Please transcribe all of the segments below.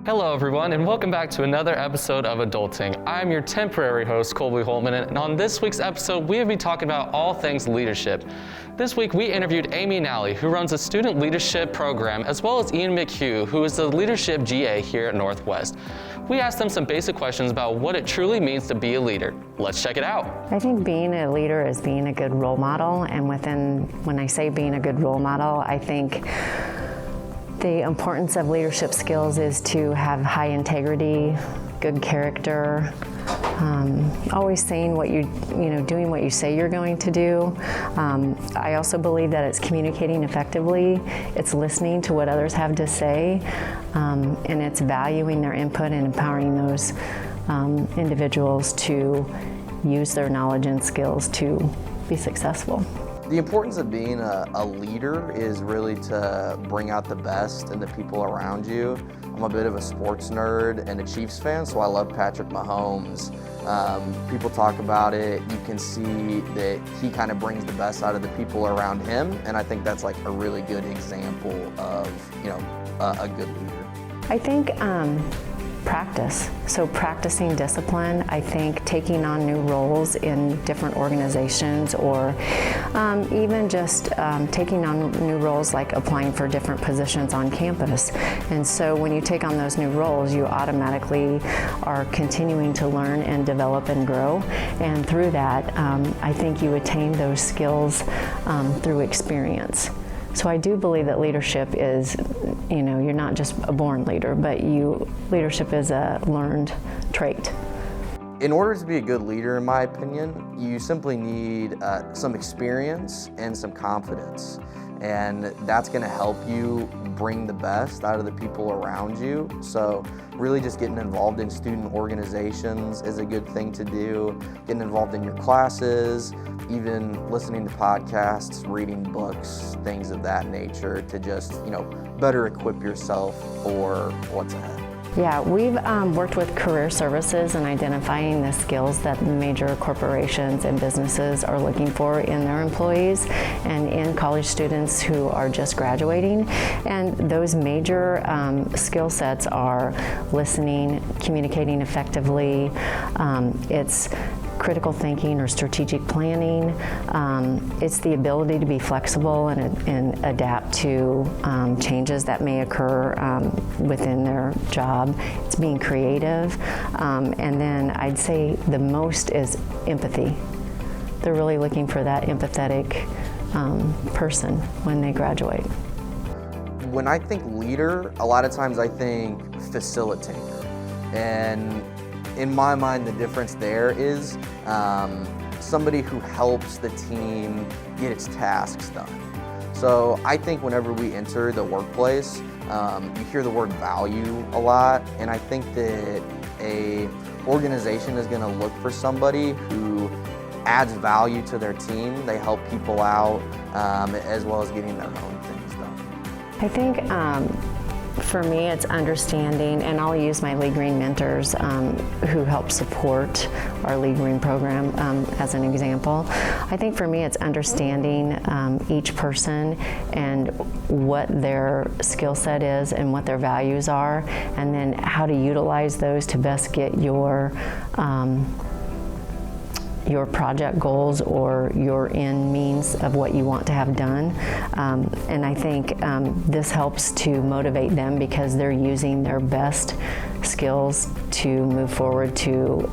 Hello everyone, and welcome back to another episode of Adulting. I'm your temporary host, Colby Holtman, and on this week's episode, we will be talking about all things leadership. This week, we interviewed Amy Nally, who runs a student leadership program, as well as Ian McHugh, who is the leadership GA here at Northwest. We asked them some basic questions about what it truly means to be a leader. Let's check it out. I think being a leader is being a good role model, and when I say being a good role model, I think the importance of leadership skills is to have high integrity, good character, always saying doing what you say you're going to do. I also believe that it's communicating effectively, it's listening to what others have to say, and it's valuing their input and empowering those individuals to use their knowledge and skills to be successful. The importance of being a leader is really to bring out the best in the people around you. I'm a bit of a sports nerd and a Chiefs fan, so I love Patrick Mahomes. People talk about it. You can see that he kind of brings the best out of the people around him, and I think that's like a really good example of, a good leader. I think practice. So practicing discipline, I think taking on new roles in different organizations, or even just taking on new roles like applying for different positions on campus. And so when you take on those new roles, you automatically are continuing to learn and develop and grow. And through that, I think you attain those skills through experience. So I do believe that leadership is, you're not just a born leader, but leadership is a learned trait. In order to be a good leader, in my opinion, you simply need some experience and some confidence. And that's going to help you bring the best out of the people around you. So really just getting involved in student organizations is a good thing to do. Getting involved in your classes, even listening to podcasts, reading books, things of that nature to just, better equip yourself for what's ahead. Yeah, we've worked with career services and identifying the skills that major corporations and businesses are looking for in their employees and in college students who are just graduating. And those major skill sets are listening, communicating effectively, it's critical thinking or strategic planning. It's the ability to be flexible and adapt to changes that may occur within their job. It's being creative. And then I'd say the most is empathy. They're really looking for that empathetic person when they graduate. When I think leader, a lot of times I think facilitator. And in my mind, the difference there is somebody who helps the team get its tasks done. So I think whenever we enter the workplace, you hear the word value a lot, and I think that a organization is going to look for somebody who adds value to their team. They help people out, as well as getting their own things done. I think for me, it's understanding, and I'll use my League Green mentors who help support our League Green program as an example. I think for me, it's understanding each person and what their skill set is and what their values are, and then how to utilize those to best get your project goals or your end means of what you want to have done. And I think this helps to motivate them because they're using their best skills to move forward to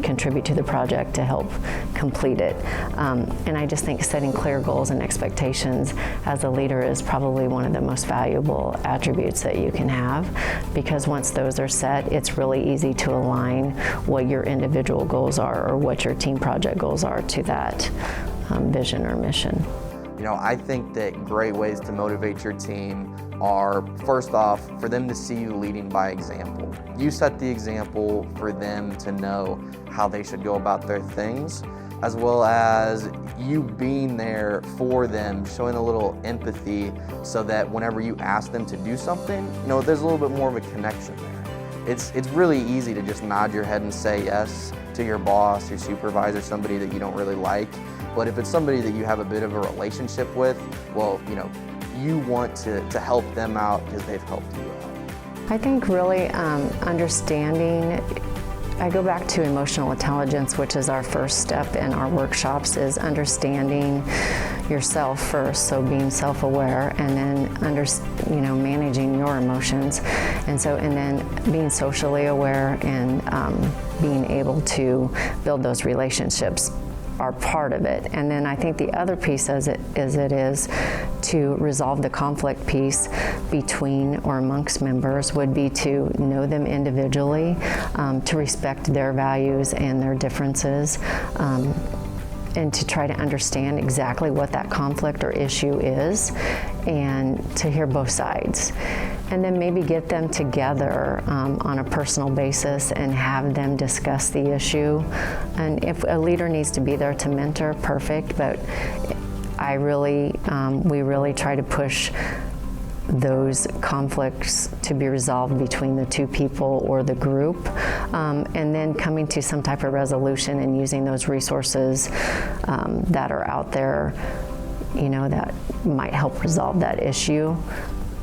contribute to the project to help complete it. And I just think setting clear goals and expectations as a leader is probably one of the most valuable attributes that you can have, because once those are set, it's really easy to align what your individual goals are or what your team project goals are to that vision or mission. I think that great ways to motivate your team are, first off, for them to see you leading by example. You set the example for them to know how they should go about their things, as well as you being there for them, showing a little empathy so that whenever you ask them to do something, there's a little bit more of a connection there. It's really easy to just nod your head and say yes to your boss, your supervisor, somebody that you don't really like. But if it's somebody that you have a bit of a relationship with, well, you want to help them out because they've helped you out. I think really understanding, I go back to emotional intelligence, which is our first step in our workshops, is understanding yourself first, so being self-aware, and then managing your emotions, and then being socially aware and being able to build those relationships are part of it. And then I think the other piece is to resolve the conflict piece between or amongst members would be to know them individually, to respect their values and their differences, and to try to understand exactly what that conflict or issue is, and to hear both sides. And then maybe get them together on a personal basis and have them discuss the issue. And if a leader needs to be there to mentor, perfect, but we really try to push those conflicts to be resolved between the two people or the group, and then coming to some type of resolution and using those resources that are out there, that might help resolve that issue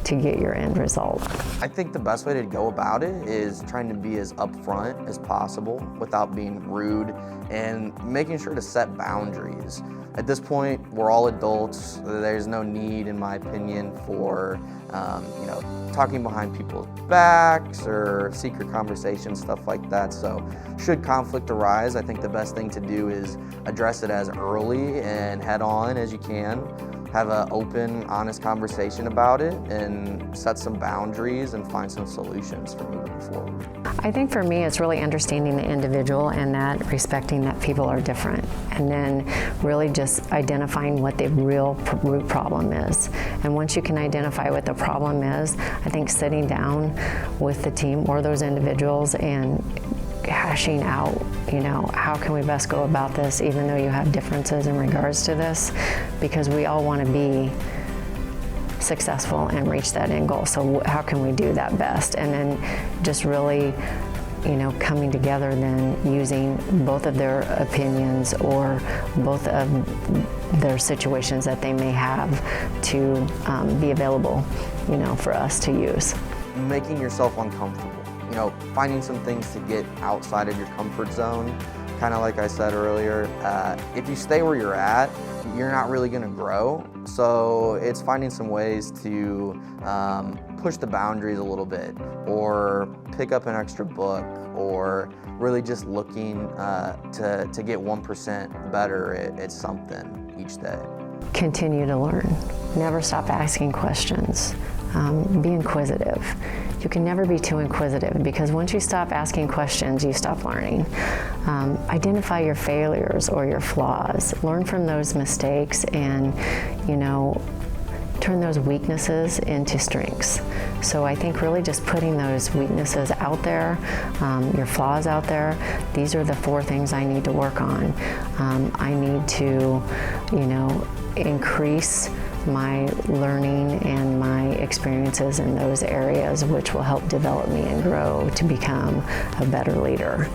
to get your end result. I think the best way to go about it is trying to be as upfront as possible without being rude, and making sure to set boundaries. At this point, we're all adults. There's no need, in my opinion, for talking behind people's backs or secret conversations, stuff like that. So should conflict arise, I think the best thing to do is address it as early and head on as you can. Have an open, honest conversation about it and set some boundaries and find some solutions for moving forward. I think for me, it's really understanding the individual and that respecting that people are different, and then really just identifying what the real root problem is. And once you can identify what the problem is, I think sitting down with the team or those individuals and hashing out, how can we best go about this, even though you have differences in regards to this, because we all want to be successful and reach that end goal. So how can we do that best? And then just really, coming together, then using both of their opinions or both of their situations that they may have to be available, for us to use. Making yourself uncomfortable. Finding some things to get outside of your comfort zone. Kind of like I said earlier, if you stay where you're at, you're not really going to grow. So it's finding some ways to push the boundaries a little bit, or pick up an extra book, or really just looking to get 1% better at something each day. Continue to learn. Never stop asking questions. Be inquisitive. You can never be too inquisitive, because once you stop asking questions, you stop learning. Identify your failures or your flaws. Learn from those mistakes and, turn those weaknesses into strengths. So I think really just putting those weaknesses out there, your flaws out there, these are the 4 things I need to work on. I need to, increase my learning and my experiences in those areas, which will help develop me and grow to become a better leader.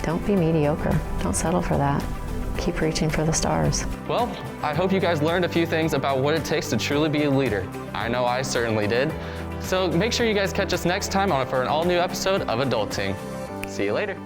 Don't be mediocre. Don't settle for that. Keep reaching for the stars. Well, I hope you guys learned a few things about what it takes to truly be a leader. I know I certainly did. So make sure you guys catch us next time for an all-new episode of Adulting. See you later.